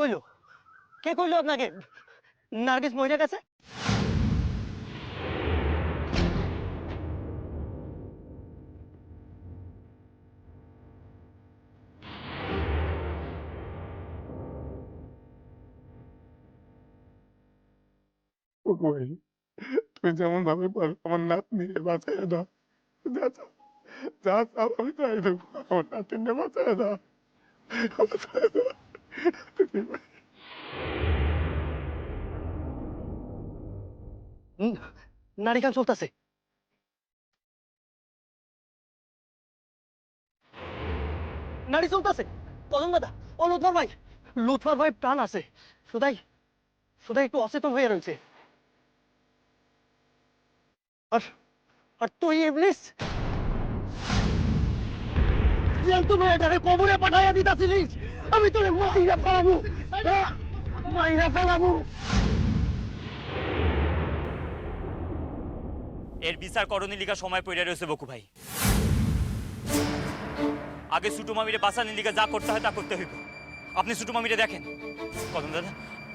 কইলো? কে কইলো আপনাকে নার্গিস মহিলা কাছে? তুমি যেমন ভাবে পারো আমার নাতনি বাঁচাই দাও, যা চাও যা চাও আমি তাই দেবো, আমার নাতনি বাঁচাই দাও, বাঁচাই দাও। নারী গান চলতেছে। নারী চলতেছে। কদম দাদা, ও লুৎফর ভাই, লুৎফর ভাই প্রাণ আছে, শুধাই শুধাই একটু অচেতন হয়ে রয়েছে। আর আর তুই ইবলিস তুমি এটাকে কবরে পাঠাইয়া দিতাছিলিস, আমি তোরে মাইরা ফেলাবো, মাইরা ফেলাবো। এর বিচার করণী লিগা সময় পড়ে রয়েছে বকু ভাই। আগে ছোট মামিরে বাঁচানোর লিগা যা করতে হয় তা করতে হইব। আপনি ছোট মামিরে দেখেন। কদম দাদা,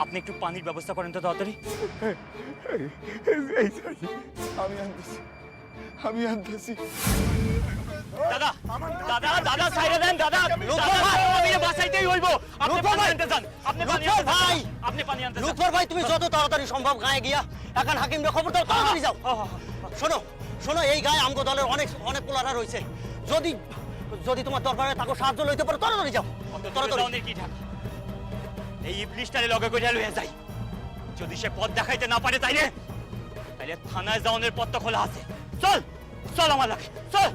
আপনি একটু পানির ব্যবস্থা করেন তো তাড়াতাড়ি। আমি আনতেছি, আমি আনতেছি। দাদা দাদা দাদা সাইরা দেন দাদা, মামিরে বাঁচাইতেই হইব। আপনি পানি আনতে যান, আপনি পানি আনতে ভাই, আপনি পানি আনতে যান। লুৎফর ভাই, তুমি যত তাড়াতাড়ি সম্ভব গায়ে গিয়া এখন হাকিমকে খবর দাও, তাড়াতাড়ি যাও। শোনো শোনো, এই গায়ে আমগো দলের অনেক অনেক পোলারা রয়েছে, যদি যদি তোমার দরবারে তাকে সাহায্য লইতে পারো তাড়াতাড়ি যাও, তাড়াতাড়ি। কি ঠাক এই ইবলিশটারে লগে কইরা লইয়া যাই। যদি সে পথ দেখাইতে না পারে তাইলে তাইলে থানায় যাওয়ানোর পথ তো খোলা আছে। চল চল আমার লাগে, চল।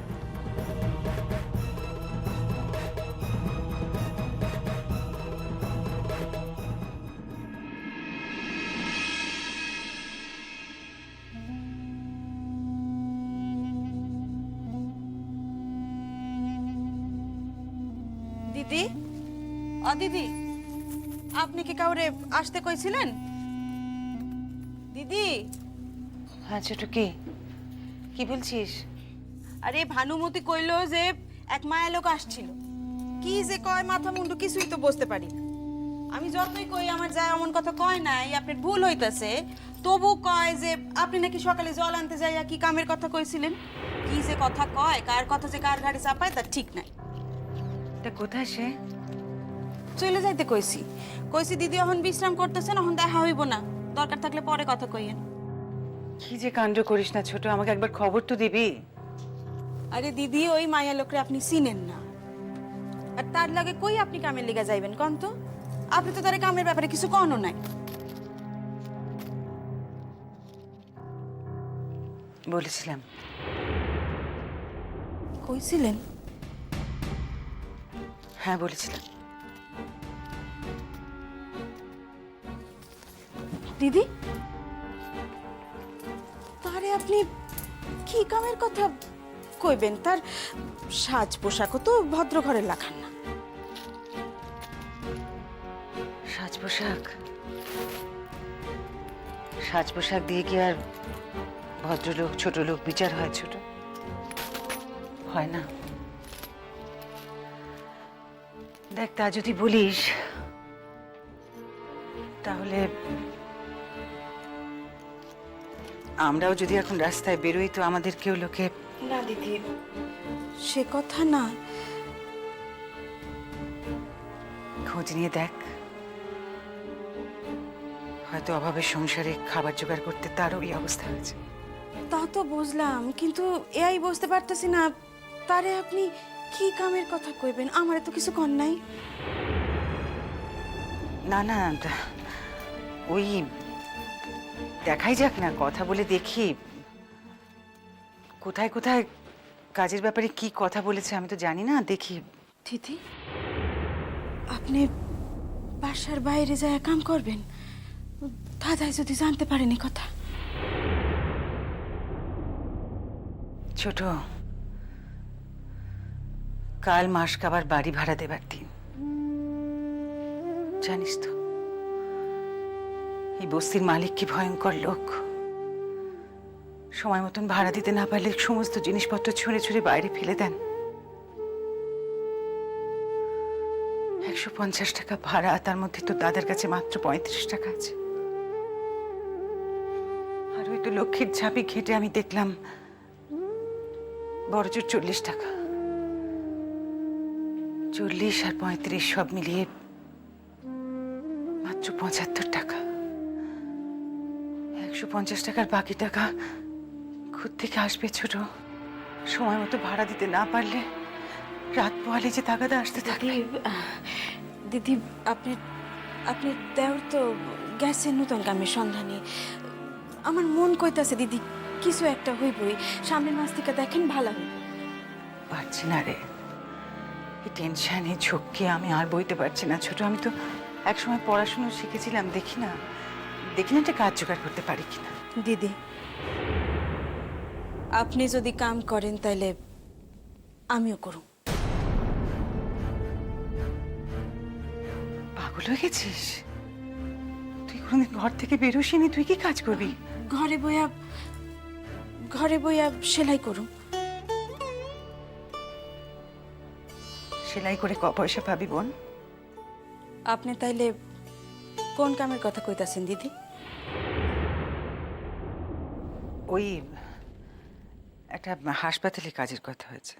দিদি, ও দিদি, আপনি কি কাউরে আসতে কইছিলেন? দিদি। হ্যাঁ ছোট, কি বলছিস? আরে ভানুমতি কইলো যে এক মায়া লোক আসছিল, কি যে কয় মাথা মুন্ডু কিছুই তো বুঝতে পারি না। আমি যতই কই আমার যায় এমন কথা কয় নাই, আপনার ভুল হইতাছে, তবু কয় যে আপনি নাকি সকালে জল আনতে যাইয়া কি কামের কথা কইছিলেন। কি যে কথা কয়, কার কথা যে কার ঘাড়ে চাপায় তার ঠিক নাই। তা কোথায় সে? চলে যাইতে কইছি, কইছি দিদি এখন বিশ্রাম করতেছেন, এখন দেখা হইব না, দরকার থাকলে পরে কথা কইয়েন। কি যে কাণ্ড করিস না ছোট, আমাকে একবার খবর তো দিবি। আরে দিদি, ওই মায়া লোকরে আপনি চিনেন না, আর তার লাগে কই আপনি কামের লিগা যাইবেন কন তো? আপনি তো তার কামের ব্যাপারে কিছু কনও নাই। বলেছিলাম। কইছিলেন? হ্যাঁ বলেছিলাম। দিদি, তারে আপনি কি কামের কথা কইবেন? তার সাজ পোশাকও তো ভদ্র ঘরের লাখান না। সাজ পোশাক, সাজ পোশাক দিয়ে কি আর ভদ্রলোক ছোট লোক বিচার হয় ছোট? হয় না। দেখ, তা যদি বলিস তাহলে আমরাও যদি এখন রাস্তায় বেরোই তো আমাদের কেউ লোকে... না দিদি, সে কথা না। খোঁজ নিয়ে দেখ, হয়তো অভাবের সংসারে খাবার জোগাড় করতে তারও এই অবস্থা হয়েছে। তা তো বুঝলাম, কিন্তু এআই বুঝতে পারতেছি না তারে আপনি কি কামের কথা কইবেন। আমারে তো কিছু কন নাই। না না, ওই দেখাই যাক না, কথা বলে দেখি কোথায় কোথায় কাজের ব্যাপারে কি কথা বলেছে আমি তো জানি না, দেখি। দিদি, আপনি বাসার বাইরে যায় কাম করবেন, দাদাই যদি জানতে পারেনি কথা। ছোট, কাল মাস কাবার বাড়ি ভাড়া দেবার দিন, জানিস তো এই বস্তির মালিক কি ভয়ঙ্কর লোক। সময় মতন ভাড়া দিতে না পারলে সমস্ত জিনিসপত্র ছুঁড়ে ছুঁড়ে বাইরে ফেলে দেন। 150 টাকা ভাড়া, তার মধ্যে তো দাদার কাছে মাত্র 35 টাকা আছে। আর ওই তো লক্ষ্মীর ঝাঁপি ঘেটে আমি দেখলাম বড়জোর 40 টাকা। 40 আর 35 সব মিলিয়ে মাত্র 75 টাকা। 150 টাকার বাকি টাকা থেকে আসবে ছোট? সময় মতো ভাড়া দিতে না পারলে রাত পোহালে যে তাগাদা আসতে থাকে। দিদি, আপনি আপনি দেওর তো গেছে নতুন কামের সন্ধানে। আমার মন কইতাছে দিদি কিছু একটা হইবই, সামনের মাস থেকে দেখেন ভালো হইব। পারছি না রে, এই টেনশনে ঝক্কি আমি আর বইতে পারছি না ছোট। আমি তো একসময় পড়াশুনো শিখেছিলাম, দেখি না একটা কাজ জোগাড় করতে পারি কিনা। দিদি, আপনি যদি কাম করেন তাইলে আমিও করব। পাগল হয়ে গেছিস তুই? কোনদিন ঘর থেকে বেরোসিনি, তুই কি কাজ করবি? ঘরে বইয়া সেলাই করুম। সেলাই করে ক পয়সা পাবি বোন? আপনি তাইলে কোন কামের কথা কইতাছেন দিদি? ওই একটা হাসপাতালে কাজের কথা হয়েছে।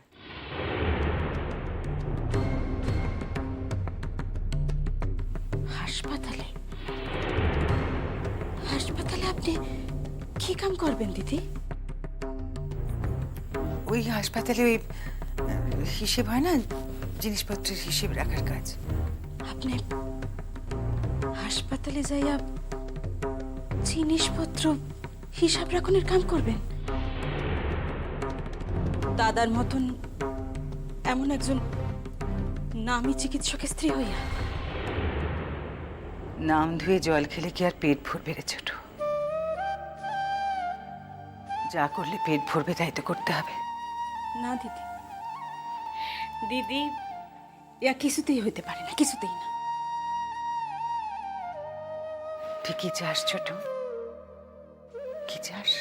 হাসপাতালে? হাসপাতালে আপনি কি কাম করবেন দিদি? ওই হাসপাতালে ওই হিসেব হয় না, জিনিসপত্রের হিসেব রাখার কাজ। আপনি হাসপাতালে যাইয়া জিনিসপত্র হিসাব রাখনের কাম করবেন? দাদার মতন এমন একজন নামী চিকিৎসকের স্ত্রী হইয়া? নাম ধুয়ে জল খেলে কি আর পেট ভরবে রে ছোট? যা করলে পেট ভরবে তাই তো করতে হবে। না দিদি, দিদি ইয়া কিছুতেই হইতে পারে না, কিছুতেই না। তুই কি চাস ছোট? কি চাস?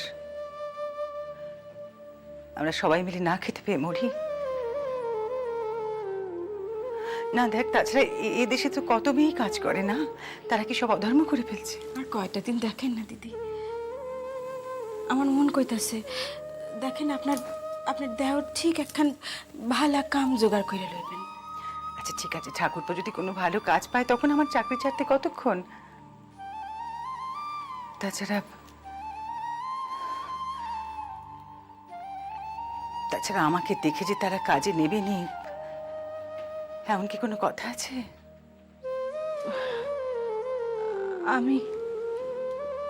আমরা সবাই মিলে না খেতে পেয়ে মরি? না দেখ, তাছাড়া এ দেশে তো কত মেয়েই কাজ করে না, তারা কি সব অধর্ম করে ফেলছে? আর কয়টা দিন দেখেন না দিদি, আমার মন কইতাছে দেখেন আপনার দেহ ঠিক একখান ভালা কাম জোগাড় করে লইবেন। আচ্ছা ঠিক আছে, ঠাকুরপো যদি কোনো ভালো কাজ পায় তখন আমার চাকরি ছাড়তে কতক্ষণ? তাছাড়া আমাকে দেখে যে তারা কাজে নেবে নি, এমন কি কোনো কথা আছে?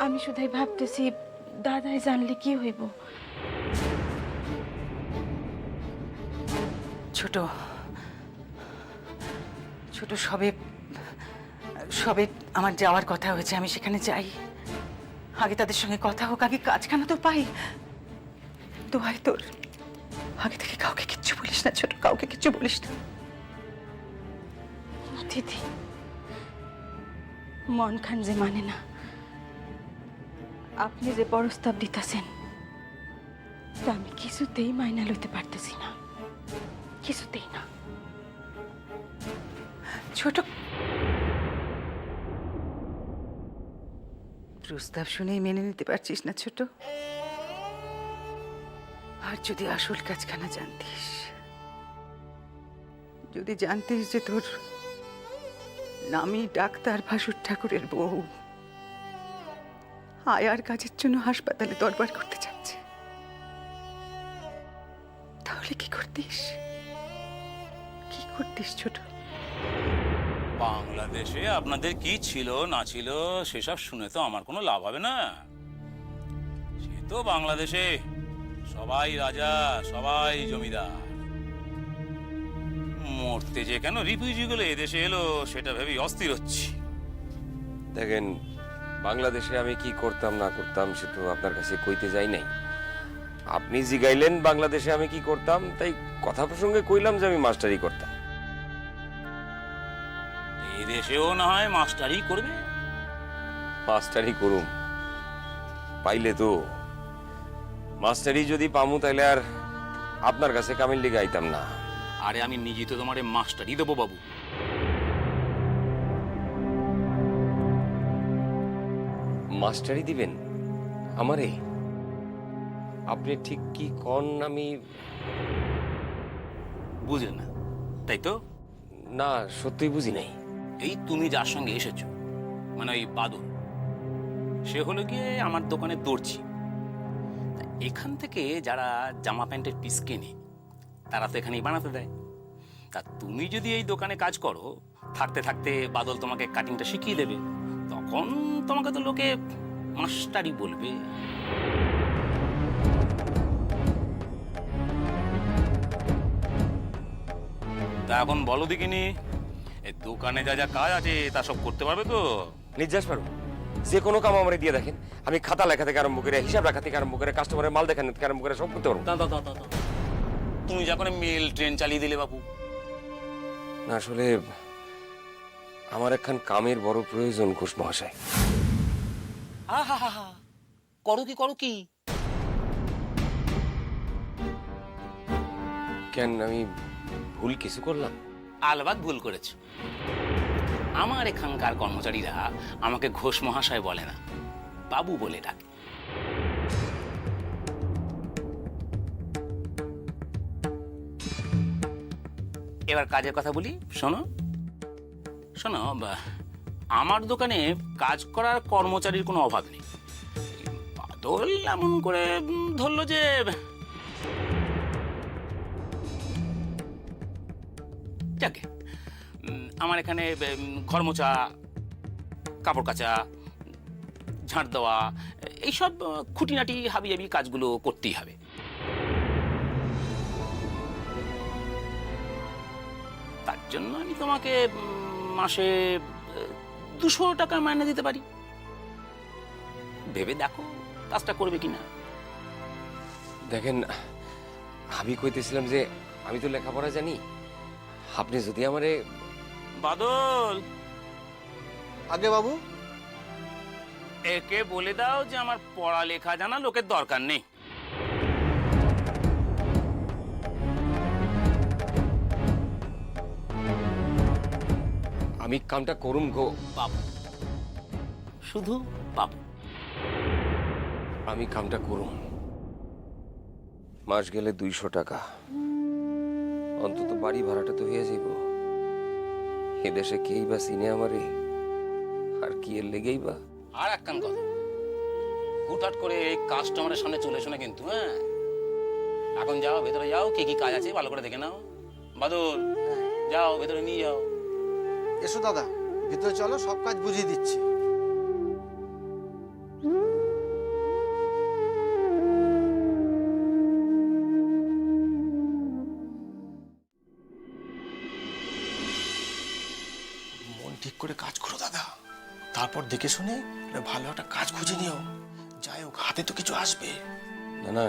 আমি শুধুই ভাবতেছি দাদাই জানলে কি হইব। ছোট সবে আমার যাওয়ার কথা হয়েছে, আমি সেখানে যাই। আগে তাদের সঙ্গে কথা হোক, আগে কাজখানা তো পাই। দোহাই তোর, আগে থেকে কাউকে কিচ্ছু বলিস না ছোট, কাউকে কিচ্ছু বলিস না। দিদি, মন খান যে মানে না। আপনি যে প্রস্তাব দিতেছেন তা আমি কিছুতেই মাইনা লইতে পারতেছি না, কিছুতেই না। ছোট প্রস্তাব শুনেই মেনে নিতে পারছিস না ছোট? আর যদি আসল কাজখানা জানতিস, যদি জানতিস যে তোর নামি ডাক্তার ভাসুর ঠাকুরের বউ আয়ার কাজের জন্য হাসপাতালে দরবার করতে যাচ্ছে, তাহলে কি করতিস? কি করতিস ছোট? বাংলাদেশে আপনাদের কি ছিল না ছিল সেসব শুনে তো আমার কোনো লাভ হবে না। সে তো বাংলাদেশে সবাই রাজা, সবাই জমিদার। মরতে যে কেন রিফিউজি গুলো এদেশে এলো সেটা ভেবেই অস্থির হচ্ছি। দেখেন, বাংলাদেশে আমি কি করতাম না করতাম সে তো আপনার কাছে কইতে যাই নাই। আপনি জিগাইলেন বাংলাদেশে আমি কি করতাম, তাই কথা প্রসঙ্গে কইলাম যে আমি মাস্টারি করতাম। এদেশেও না হয় মাস্টারি করবে? মাস্টারি করুম, পাইলে তো। মাস্টারি যদি পামু তাইলে আর আপনার কাছে কামিল লিগে আইতাম না। আরে আমি নিজে তো তোমার মাস্টারি দেবো বাবু। মাস্টারি দিবেন আমারে? আপনি ঠিক কি কন আমি বুঝলেন না তাই তো? না সত্যিই বুঝি নাই। এই তুমি যার সঙ্গে এসেছো, মানে ওই বাদল, সে হলো গিয়ে আমার দোকানে দর্জি। তা এখান থেকে যারা জামা প্যান্টের পিস কেনে তারা তো এখানেই বানাতে দেয়। তা তুমি যদি এই দোকানে কাজ করো, থাকতে থাকতে বাদল তোমাকে কাটিংটা শিখিয়ে দেবে, তখন তোমাকে তো লোকে মাস্টারই বলবে। তা এখন বলো দেখিনি, এই দোকানে যা যা কাজ আছে তা সব করতে পারবে তো? নির্যাস পারবো, যে কোনো কাম আমারে দিয়ে দেখেন, আমি খাতা লেখা থেকে আরম্ভ করে হিসাব রাখা থেকে আরম্ভ করে কাস্টমারের মাল দেখানো থেকে আরম্ভ করে সব করতে পারবো। তুমি যা করে মেল ট্রেন চালিয়ে দিলে বাবু। না আসলে আমার একখান কামের বড় প্রয়োজন ঘোষ মহাশয়। করো কি করো কি? কেন আমি ভুল কিছু করলাম? আলবাত ভুল করেছ। আমার এখানকার কর্মচারীরা আমাকে ঘোষ মহাশয় বলে না, বাবু বলে ডাকে। এবার কাজের কথা বলি, শোনো শোনো, আমার দোকানে কাজ করার কর্মচারীর কোনো অভাব নেই। বাদল এমন করে ধরলো যে যাকে আমার এখানে ঘর মোছা, কাপড় কাচা, ঝাঁট দেওয়া, এইসব খুঁটিনাটি হাবিজাবি কাজগুলো করতেই হবে। তার জন্য আমি তোমাকে মাসে 200 টাকা মাইনে দিতে পারি। ভেবে দেখো কাজটা করবে কিনা। দেখেন, আমি কইতেছিলাম যে আমি তো লেখাপড়া জানি, আপনি যদি আমারে। বাদল, আগে বাবু, একে বলে দাও যে আমার পড়ালেখা জানা লোকের দরকার নেই। আমি কামটা করুম গো। বাবু, শুধু বাবু। আমি কামটা করুম, মাস গেলে 200 টাকা অন্তত বাড়ি ভাড়াটা তো হয়ে যাইব। এদেশে কেই বা চিনে আমারে, আর কি এর লেগেই বা। আর একখান কথা, হুটহাট করে এই কাস্টমারের সামনে চলে এসো না কিন্তু। হ্যাঁ, এখন যাও, ভেতরে যাও, কি কি কাজ আছে ভালো করে দেখে নাও। বাদল, যাও ভেতরে নিয়ে যাও। এসো দাদা, ভিতরে চলো, সব কাজ বুঝিয়ে দিচ্ছি। মন ঠিক করে কাজ করো দাদা, তারপর দেখে শুনে ভালো একটা কাজ খুঁজে নিও। যাই হোক, হাতে তো কিছু আসবে। না না,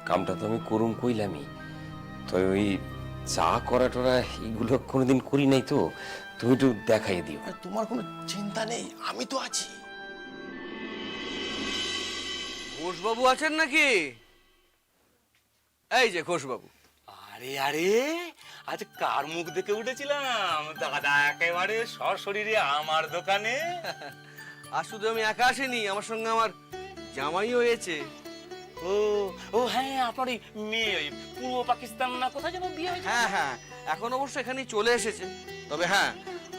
কামটা তো আমি করুম কইলামই, তো ওই চা করা টরা এইগুলো কোনোদিন করি নাই, তো তুমি একটু দেখাই দিও। আর তোমার কোনো চিন্তা নেই, আমি তো আছি। ঘোষবাবু আছেন নাকি? এই যে ঘোষবাবু। আরে আরে, আজ কার মুখ দেখে উঠেছিলাম? দাদা একেবারে সশরীরে আমার দোকানে। আর শুধু আমি একা আসিনি, আমার সঙ্গে আমার জামাইও হয়েছে। ও ও হ্যাঁ, আপনার ওই মেয়ে ওই পূর্ব পাকিস্তান না কোথায় যেন বিয়ে হয়েছে। হ্যাঁ হ্যাঁ, এখন অবশ্য এখানেই চলে এসেছে। তবে হ্যাঁ,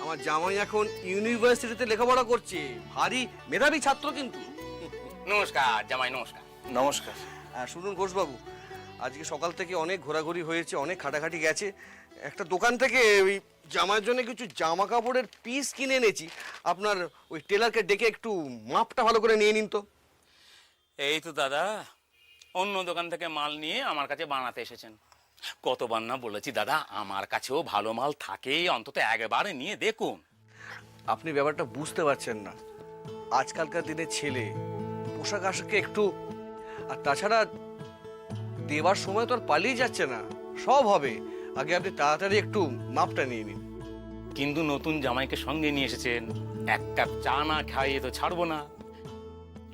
আমার জামাই এখন ইউনিভার্সিটিতে লেখাপড়া করছে, ভারী মেধাবী ছাত্র কিন্তু। নমস্কার জামাই, নমস্কার। নমস্কার। শুনুন ঘোষবাবু, আজকে সকাল থেকে অনেক ঘোরাঘুরি হয়েছে, অনেক খাটাখাটি গেছে। একটা দোকান থেকে ওই জামার জন্য কিছু জামা কাপড়ের পিস কিনে এনেছি। আপনার ওই টেলারকে ডেকে একটু মাপটা ভালো করে নিয়ে নিন তো। এই তো দাদা, অন্য দোকান থেকে মাল নিয়ে আমার কাছে বানাতে এসেছেন। কতবার না বলেছি দাদা, আমার কাছেও ভালো মাল থাকে, অন্তত একবারে নিয়ে দেখুন। আপনি ব্যাপারটা বুঝতে পারছেন না। আজকালকার দিনে ছেলে পোশাক আশাকে একটু, আর তাছাড়া দেবার সময় তো আর পালিয়ে যাচ্ছে না, সব হবে। আগে আপনি তাড়াতাড়ি একটু মাপটা নিয়ে নিন। কিন্তু নতুন জামাইকে সঙ্গে নিয়ে এসেছেন, এক কাপ চা না খাইয়ে তো ছাড়বো না।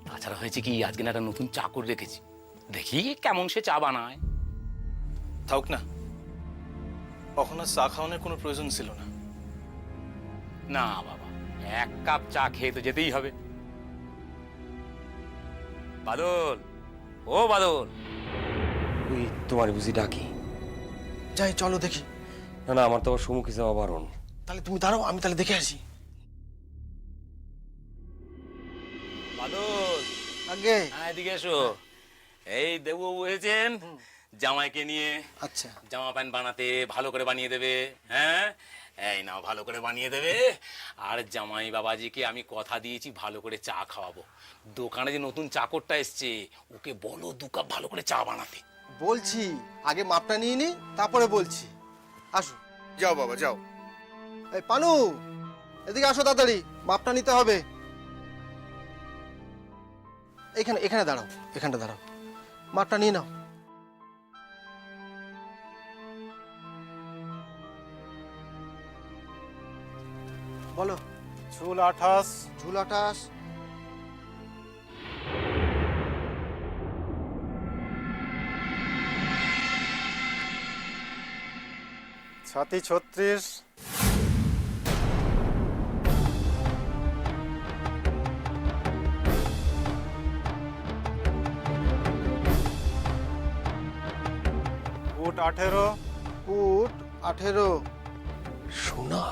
তাছাড়া হয়েছে কি, আজকে না একটা নতুন চাকর রেখেছি, দেখি কেমন সে চা বানায়। থাক না, কখন আর চা খাওয়ানোর কোনো প্রয়োজন ছিল না। না বাবা, এক কাপ চা খেয়ে তো যেতেই হবে। বাদল, ও বাদল। ওই তোমার বুঝি ডাকি? যাই চলো দেখি। না না, আমার তো আবার সম্মুখে যাওয়া বারণ। তাহলে তুমি দাঁড়াও, আমি তাহলে দেখে আসি। বাদল, আগে হ্যাঁ এদিকে এসো। এই দেববাবু এসেছেন জামাইকে নিয়ে। আচ্ছা জামা প্যান্ট বানাতে, ভালো করে বানিয়ে দেবে। হ্যাঁ, এই নাও, ভালো করে বানিয়ে দেবে। আর জামাই বাবাজিকে আমি কথা দিয়েছি ভালো করে চা খাওয়াবো। দোকানে যে নতুন চাকরটা এসছে, ওকে বলো 2 কাপ ভালো করে চা বানাতে। বলছি, আগে মাপটা নিয়ে নি, তারপরে বলছি। আসো, যাও বাবা যাও। এই পানু, এদিকে আসো তাড়াতাড়ি, মাপটা নিতে হবে। এখানে এখানে দাঁড়াও, এখানটা দাঁড়াও, মাপটা নিয়ে নাও। বলো। চুল 28, ঝুল 28, ছাতি 36, ফুট 18, ফুট 18। সোনা,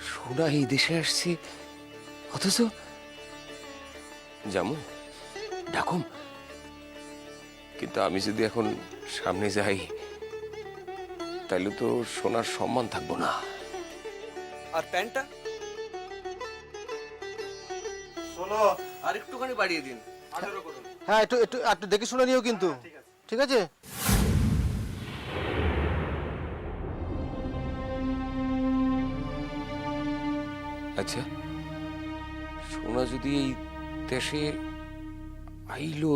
সোনা এই দেশে আসছে, অথচ জামু ডাকুম। কিন্তু আমি যদি এখন সামনে যাই, তাহলে তো সোনার সম্মান থাকবো না। আর প্যান্টটা 16, আর একটুখানি বাড়িয়ে দিন, 18 করুন। হ্যাঁ, একটু একটু একটু দেখে শুনে নিও কিন্তু, ঠিক আছে? আচ্ছা, সোনা যদি এই দেশে আইলো,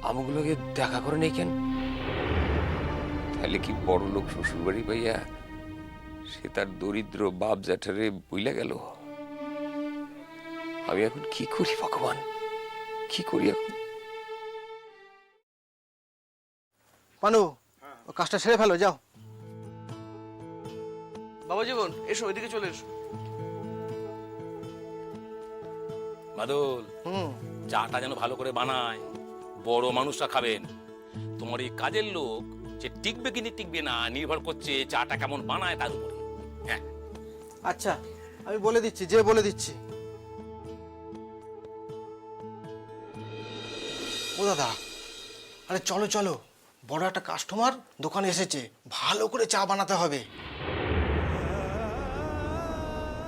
আমগুলোকে দেখা করে নেই কেন? তাহলে কি বড় লোক শ্বশুর বাড়ি পাইয়া সে তার দরিদ্র বাপ জ্যাঠারে বইলা গেল? আমি এখন কি করি ভগবান, কি করি এখন? পানু, ও কাজটা সেরে ফেলো, যাও। বাবা জীবন, এসো এদিকে চলে এসো। বাদল, হুম। চাটা যেন ভালো করে বানায়, বড় মানুষরা খাবেন। তোমার এই কাজের লোক যে টিকবে কি টিকবে না নির্ভর করছে চাটা কেমন বানায় তার উপরে। হ্যাঁ, আচ্ছা, আমি বলে দিচ্ছি, যে বলে দিচ্ছি। ও দাদা, আরে চলো চলো, বড় একটা কাস্টমার দোকানে এসেছে, ভালো করে চা বানাতে হবে।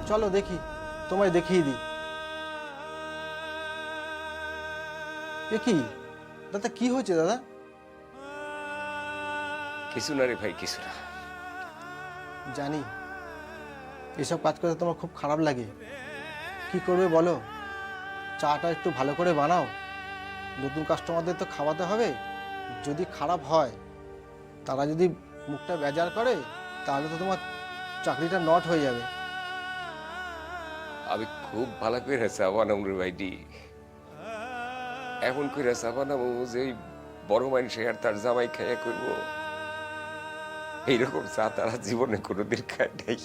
চলো দেখি, তোমায় দেখিয়ে দিই। এ কি দাদা, কি হয়েছে দাদা? কিছু না রে ভাই, কিছু না। জানি এসব কাজ করতে তোমার খুব খারাপ লাগে, কি করবে বলো? চাটা একটু ভালো করে বানাও, নতুন কাস্টমারদের তো খাওয়াতে হবে। যদি খারাপ হয়, তারা যদি মুখটা বেজার করে, তাহলে তো তোমার চাকরিটা নট হয়ে যাবে। আমি খুব ভালো করে চা বানাম রে ভাইটি, এমন করে চা বানাবো যে ওই বড় মানুষ আর তার জামাই খাইয়া করবো। এইরকম চা তারা জীবনে কোনোদিন খায় নাই।